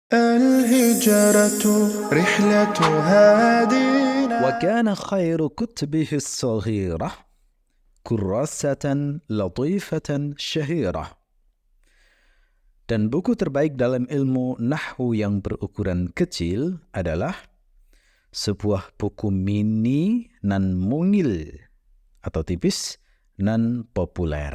الهجرة رحلة هادينا. وكان خير كتبه الصغيرة كراسة لطيفة شهيرة. Dan buku terbaik dalam ilmu nahwu yang berukuran kecil adalah sebuah buku mini nan mungil atau tipis nan populer.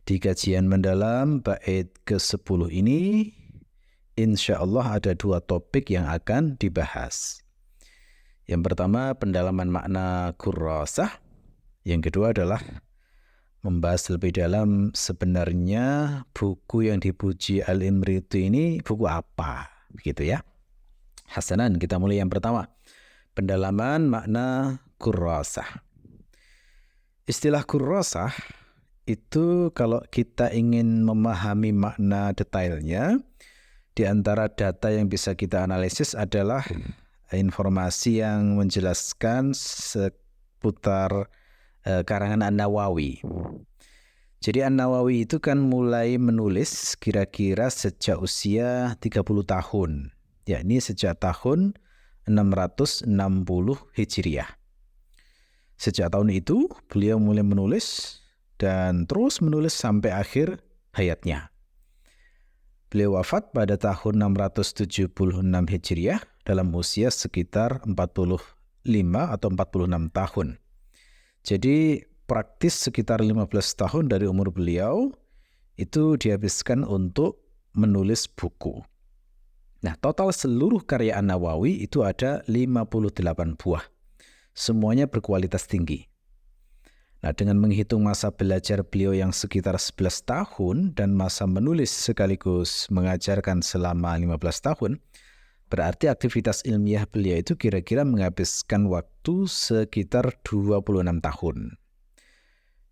Di kajian mendalam bait ke-10 ini, insya Allah ada 2 topik yang akan dibahas. Yang pertama, pendalaman makna kurrasah. Yang kedua adalah membahas lebih dalam sebenarnya buku yang dipuji Al-Imritu ini buku apa, begitu ya. Hasanan, kita mulai yang pertama. Pendalaman makna kurrasah. Istilah kurrasah itu kalau kita ingin memahami makna detailnya, di antara data yang bisa kita analisis adalah informasi yang menjelaskan seputar karangan An-Nawawi. Jadi An-Nawawi itu kan mulai menulis kira-kira sejak usia 30 tahun, yakni sejak tahun 660 Hijriah. Sejak tahun itu beliau mulai menulis dan terus menulis sampai akhir hayatnya. Beliau wafat pada tahun 676 Hijriah dalam usia sekitar 45 atau 46 tahun. Jadi praktis sekitar 15 tahun dari umur beliau itu dihabiskan untuk menulis buku. Nah, total seluruh karya An-Nawawi itu ada 58 buah. Semuanya berkualitas tinggi. Nah, dengan menghitung masa belajar beliau yang sekitar 11 tahun dan masa menulis sekaligus mengajarkan selama 15 tahun, berarti aktivitas ilmiah beliau itu kira-kira menghabiskan waktu sekitar 26 tahun.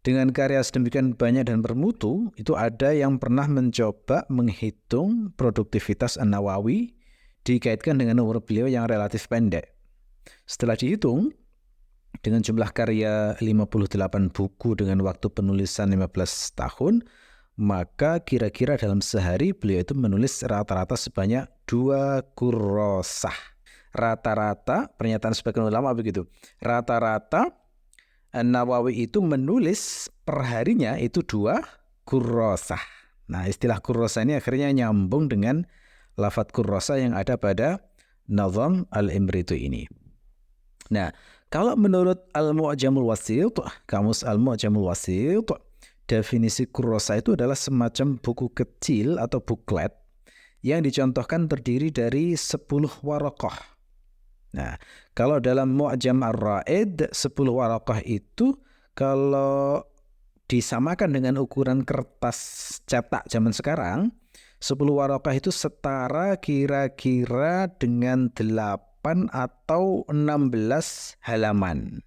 Dengan karya sedemikian banyak dan bermutu, itu ada yang pernah mencoba menghitung produktivitas An-Nawawi dikaitkan dengan umur beliau yang relatif pendek. Setelah dihitung, dengan jumlah karya 58 buku dengan waktu penulisan 15 tahun, maka kira-kira dalam sehari beliau itu menulis rata-rata sebanyak 2 kurrasah. Rata-rata, pernyataan sebagian ulama begitu, rata-rata An-Nawawi itu menulis perharinya itu 2 kurrasah. Nah, istilah kurrasah ini akhirnya nyambung dengan lafadz kurrasah yang ada pada Nazam Al-Imritu ini. Nah, kalau menurut Al-Mu'jamul Wasit, kamus Al-Mu'jamul Wasit, definisi kurrasah itu adalah semacam buku kecil atau buklet yang dicontohkan terdiri dari 10 waraqah. Nah, kalau dalam Mu'jam Ar-Raid, 10 waraqah itu kalau disamakan dengan ukuran kertas cetak zaman sekarang, 10 waraqah itu setara kira-kira dengan 8 atau 16 halaman.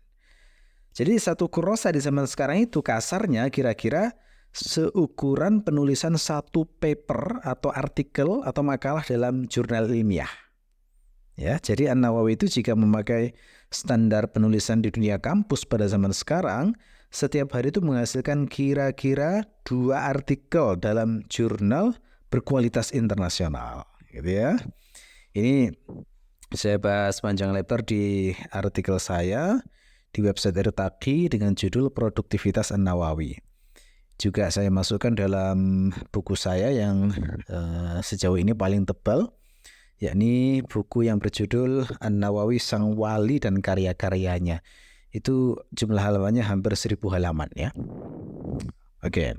Jadi satu kurrasah di zaman sekarang itu kasarnya kira-kira seukuran penulisan satu paper atau artikel atau makalah dalam jurnal ilmiah. Ya, jadi An-Nawawi itu jika memakai standar penulisan di dunia kampus pada zaman sekarang, setiap hari itu menghasilkan kira-kira 2 artikel dalam jurnal berkualitas internasional, gitu ya. Ini saya bahas panjang lebar di artikel saya di website Irtaqi dengan judul Produktivitas An-Nawawi. Juga saya masukkan dalam buku saya yang sejauh ini paling tebal, yakni buku yang berjudul An-Nawawi Sang Wali dan Karya-karyanya. Itu jumlah halamannya hampir 1000 halaman ya. Oke.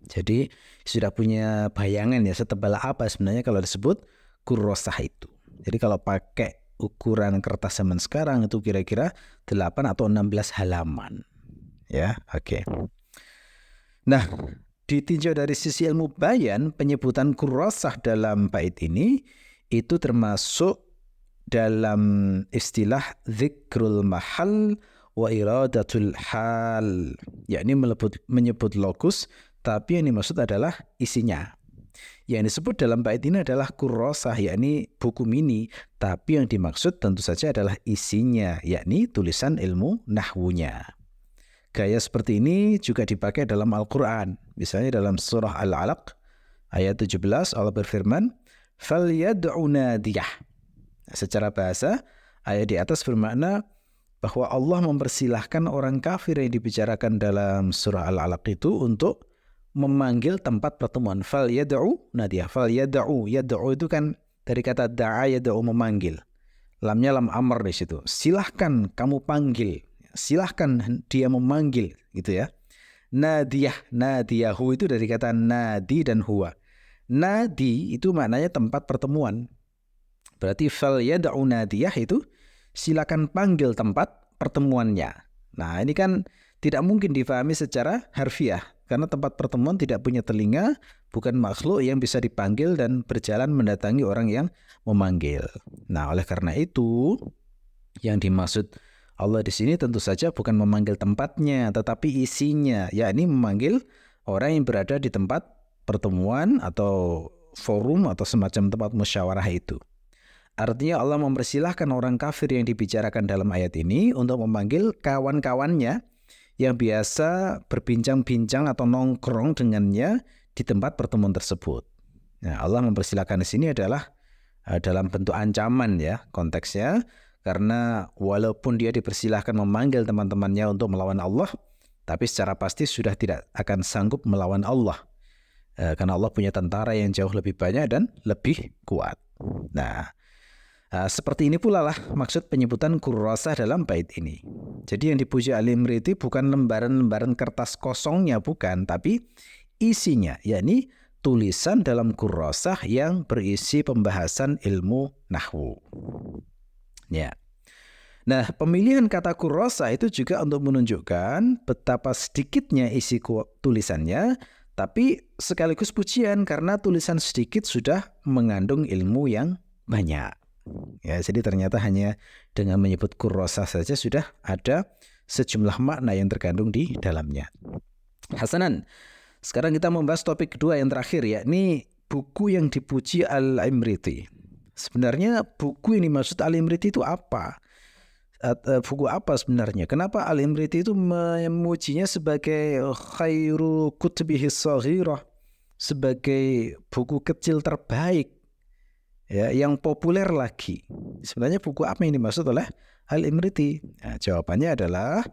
Jadi sudah punya bayangan ya setebal apa sebenarnya kalau disebut kurrasah itu. Jadi kalau pakai ukuran kertas zaman sekarang itu kira-kira 8 atau 16 halaman. Ya, oke. Nah, ditinjau dari sisi ilmu bayan, penyebutan kurrasah dalam bait ini itu termasuk dalam istilah dzikrul mahal wa iradatul hal, yakni menyebut lokus tapi yang dimaksud adalah isinya. Yang disebut dalam bait ini adalah kurrasah, yakni buku mini, tapi yang dimaksud tentu saja adalah isinya, yakni tulisan ilmu nahwunya. Gaya seperti ini juga dipakai dalam Al-Quran. Misalnya dalam surah Al-Alaq ayat 17 Allah berfirman, falyad'u nadiyah. Secara bahasa, ayat di atas bermakna bahwa Allah mempersilahkan orang kafir yang dibicarakan dalam surah Al-Alaq itu untuk memanggil tempat pertemuan. Falyad'u nadiyah. Falyad'u, yad'u itu kan dari kata da'a yad'u, memanggil. Lamnya lam amr di situ. Silahkan kamu panggil. Silahkan dia memanggil, gitu ya. Nadiyah, nadiyahu itu dari kata nadi dan huwa. Nadi itu maknanya tempat pertemuan. Berarti falyad'u nadiyah itu silakan panggil tempat pertemuannya. Nah, ini kan tidak mungkin difahami secara harfiah karena tempat pertemuan tidak punya telinga, bukan makhluk yang bisa dipanggil dan berjalan mendatangi orang yang memanggil. Nah, oleh karena itu yang dimaksud Allah di sini tentu saja bukan memanggil tempatnya, tetapi isinya, yakni memanggil orang yang berada di tempat pertemuan atau forum atau semacam tempat musyawarah itu. Artinya Allah mempersilahkan orang kafir yang dibicarakan dalam ayat ini untuk memanggil kawan-kawannya yang biasa berbincang-bincang atau nongkrong dengannya di tempat pertemuan tersebut. Nah, Allah mempersilahkan di sini adalah dalam bentuk ancaman ya konteksnya, karena walaupun dia dipersilahkan memanggil teman-temannya untuk melawan Allah, tapi secara pasti sudah tidak akan sanggup melawan Allah. Karena Allah punya tentara yang jauh lebih banyak dan lebih kuat. Nah, seperti ini pula lah maksud penyebutan kurrasah dalam bait ini. Jadi yang dipuji Al-Imriti bukan lembaran-lembaran kertas kosongnya, bukan, tapi isinya, yakni tulisan dalam kurrasah yang berisi pembahasan ilmu nahwu. Ya. Nah, pemilihan kata kurrasah itu juga untuk menunjukkan betapa sedikitnya isi tulisannya, tapi sekaligus pujian karena tulisan sedikit sudah mengandung ilmu yang banyak. Ya, jadi ternyata hanya dengan menyebut kurrasah saja sudah ada sejumlah makna yang terkandung di dalamnya. Hasanan, sekarang kita membahas topik kedua yang terakhir, yakni buku yang dipuji Al-Imriti. Sebenarnya buku yang dimaksud Al-Imriti itu apa? Buku apa sebenarnya? Kenapa Al-Imriti itu memujinya sebagai khairu kutubihi shaghirah, sebagai buku kecil terbaik, ya, yang populer lagi? Sebenarnya buku apa yang dimaksud oleh Al-Imriti? Nah, jawabannya adalah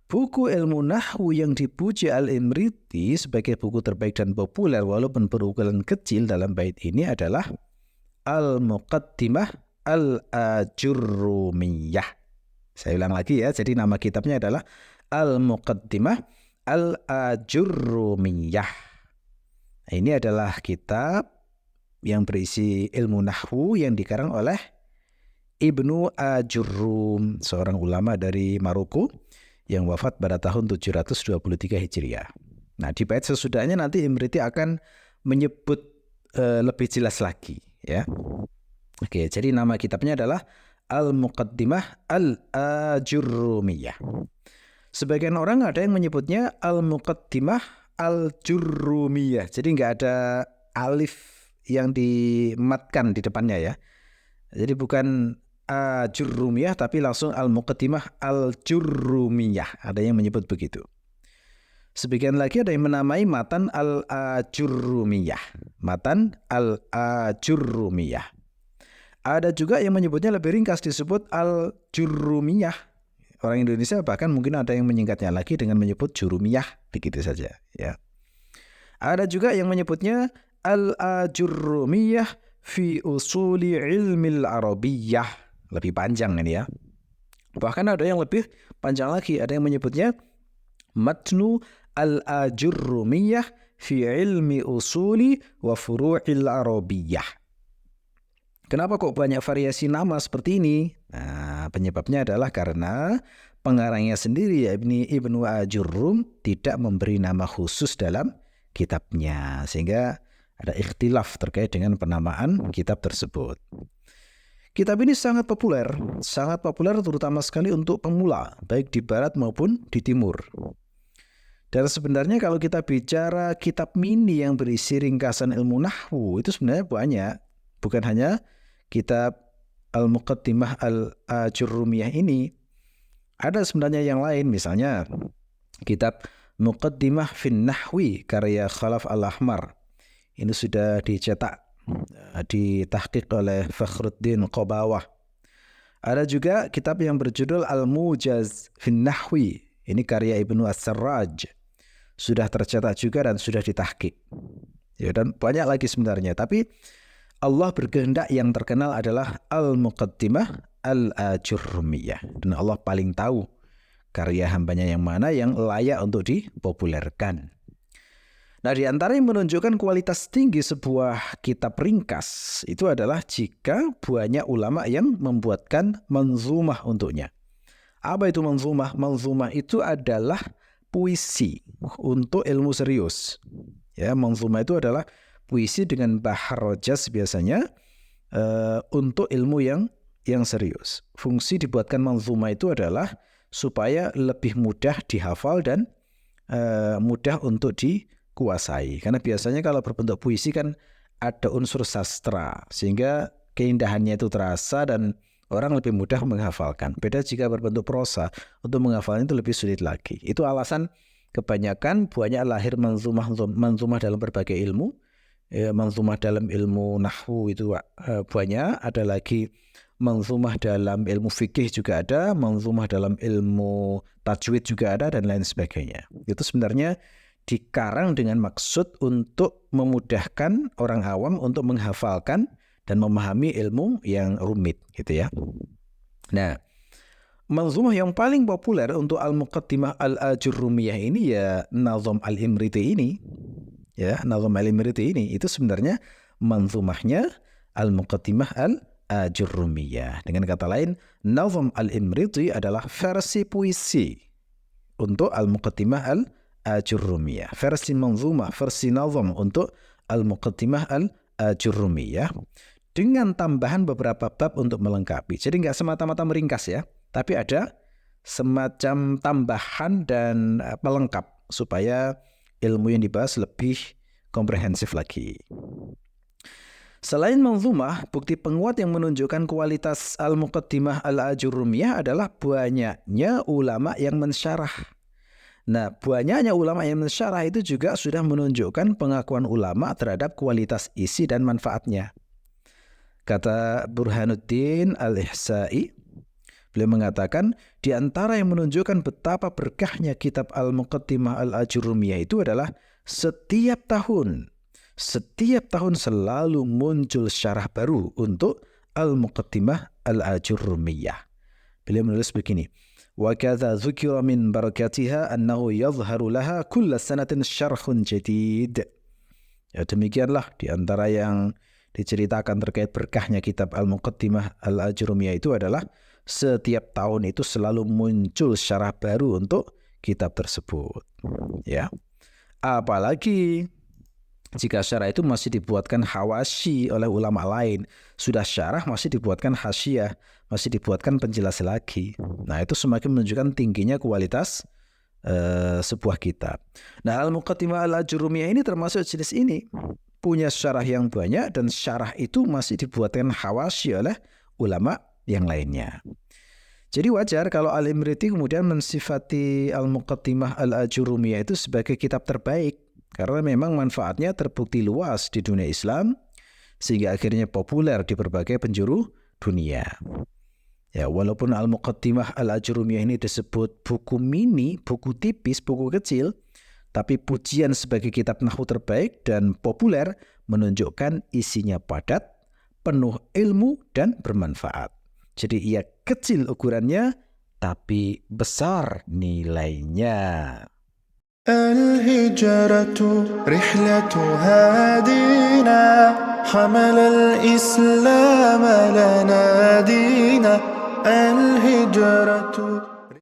buku ilmu nahwu yang dipuji Al-Imriti sebagai buku terbaik dan populer walaupun berukuran kecil dalam bait ini adalah Al-Muqaddimah Al-Ajurrumiyah. Saya ulang lagi ya, jadi nama kitabnya adalah Al-Muqaddimah Al-Ajurrumiyah. Ini adalah kitab yang berisi ilmu nahwu yang dikarang oleh Ibnu Ajurrum, seorang ulama dari Maroko yang wafat pada tahun 723 Hijriah. Nah, di bait sesudahnya nanti Imriti akan menyebut lebih jelas lagi, ya. Oke, jadi nama kitabnya adalah Al-Muqaddimah Al-Ajurrumiyah. Sebagian orang ada yang menyebutnya Al-Muqaddimah Al-Jurrumiyah. Jadi nggak ada alif yang dimatkan di depannya ya. Jadi bukan Ajurrumiyah tapi langsung Al-Muqaddimah Al-Jurrumiyah. Ada yang menyebut begitu. Sebagian lagi ada yang menamai matan Al-Ajurrumiyah. Matan Al-Ajurrumiyah. Ada juga yang menyebutnya lebih ringkas disebut Al-Jurrumiyah. Orang Indonesia bahkan mungkin ada yang menyingkatnya lagi dengan menyebut Jurumiyah, begitu saja ya. Ada juga yang menyebutnya Al-Ajurrumiyah fi usuli ilmil arabiyyah. Lebih panjang ini ya. Bahkan ada yang lebih panjang lagi, ada yang menyebutnya Matnu Al-Ajurrumiyah fi ilmi usuli wa furu'il arabiyyah. Kenapa kok banyak variasi nama seperti ini? Nah, penyebabnya adalah karena pengarangnya sendiri, Ibnu Ajurrum, tidak memberi nama khusus dalam kitabnya. Sehingga ada ikhtilaf terkait dengan penamaan kitab tersebut. Kitab ini sangat populer terutama sekali untuk pemula, baik di barat maupun di timur. Dan sebenarnya kalau kita bicara kitab mini yang berisi ringkasan ilmu nahwu, itu sebenarnya banyak. Bukan hanya kitab Al-Muqaddimah Al-Ajurrumiyah ini, ada sebenarnya yang lain. Misalnya kitab Muqaddimah fin Nahwi karya Khalaf Al-Ahmar. Ini sudah dicetak ditahqiq oleh Fakhruddin Qabawah. Ada juga kitab yang berjudul Al-Mujaz fin Nahwi. Ini karya Ibnu As-Sarraj. Sudah tercetak juga dan sudah ditahqiq. Ya, dan banyak lagi sebenarnya. Tapi Allah berkehendak yang terkenal adalah Al-Muqaddimah Al-Ajurrumiyah. Dan Allah paling tahu karya hambanya yang mana yang layak untuk dipopulerkan. Nah, di antara yang menunjukkan kualitas tinggi sebuah kitab ringkas itu adalah jika banyak ulama yang membuatkan manzumah untuknya. Apa itu manzumah? Manzumah itu adalah puisi untuk ilmu serius. Ya, manzumah itu adalah puisi dengan bahar rojas biasanya untuk ilmu yang serius. Fungsi dibuatkan manzumah itu adalah supaya lebih mudah dihafal dan mudah untuk dikuasai. Karena biasanya kalau berbentuk puisi kan ada unsur sastra, sehingga keindahannya itu terasa dan orang lebih mudah menghafalkan. Beda jika berbentuk prosa, untuk menghafalnya itu lebih sulit lagi. Itu alasan kebanyakan banyak lahir manzumah dalam berbagai ilmu. Manzumah dalam ilmu nahwu itu banyak, ada lagi manzumah dalam ilmu fikih juga ada, manzumah dalam ilmu tajwid juga ada, dan lain sebagainya. Itu sebenarnya dikarang dengan maksud untuk memudahkan orang awam untuk menghafalkan dan memahami ilmu yang rumit, gitu ya. Nah, manzumah yang paling populer untuk Al-Muqaddimah Al-Ajurrumiyah ini ya Nazm Al-Imriti ini. Ya, Nazm Al-Imriti ini itu sebenarnya manzumahnya Al-Muqaddimah Al-Ajurrumiyah. Dengan kata lain, Nazm Al-Imriti adalah versi puisi untuk Al-Muqaddimah Al-Ajurrumiyah. Versi manzumah, versi nazm untuk Al-Muqaddimah Al-Ajurrumiyah dengan tambahan beberapa bab untuk melengkapi. Jadi nggak semata-mata meringkas ya, tapi ada semacam tambahan dan pelengkap supaya ilmu yang dibahas lebih komprehensif lagi. Selain manzumah, bukti penguat yang menunjukkan kualitas Al-Muqaddimah Al-Ajurrumiyah adalah banyaknya ulama yang mensyarah. Nah, banyaknya ulama yang mensyarah itu juga sudah menunjukkan pengakuan ulama terhadap kualitas isi dan manfaatnya. Kata Burhanuddin Al-Ihsa'i, beliau mengatakan, di antara yang menunjukkan betapa berkahnya kitab Al-Muqaddimah Al-Ajurrumiyah itu adalah setiap tahun selalu muncul syarah baru untuk Al-Muqaddimah Al-Ajurrumiyah. Beliau menulis begini, وَكَذَا ذُكِرَ مِنْ بَرَكَاتِهَا أَنَّهُ يَظْهَرُ لَهَا كُلَّ سَنَةٍ شَرْحٌ جَدِيدٌ. Ya, demikianlah di antara yang diceritakan terkait berkahnya kitab Al-Muqaddimah Al-Ajurrumiyah itu adalah setiap tahun itu selalu muncul syarah baru untuk kitab tersebut. Ya. Apalagi jika syarah itu masih dibuatkan hawasyi oleh ulama lain, sudah syarah masih dibuatkan hasyiah, masih dibuatkan penjelas lagi. Nah, itu semakin menunjukkan tingginya kualitas sebuah kitab. Nah, Al-Muqaddimah Al-Ajurrumiyah ini termasuk jenis ini. Punya syarah yang banyak dan syarah itu masih dibuatkan hawasyi oleh ulama yang lainnya. Jadi wajar kalau Al-Imriti kemudian mensifati Al-Muqaddimah Al-Ajurrumiyah itu sebagai kitab terbaik, karena memang manfaatnya terbukti luas di dunia Islam sehingga akhirnya populer di berbagai penjuru dunia. Ya, walaupun Al-Muqaddimah Al-Ajurrumiyah ini disebut buku mini, buku tipis, buku kecil, tapi pujian sebagai kitab nahwu terbaik dan populer menunjukkan isinya padat, penuh ilmu dan bermanfaat. Jadi ia kecil ukurannya tapi besar nilainya. الهجرة رحلة هادينا حمل الإسلام لنا دينا الهجرة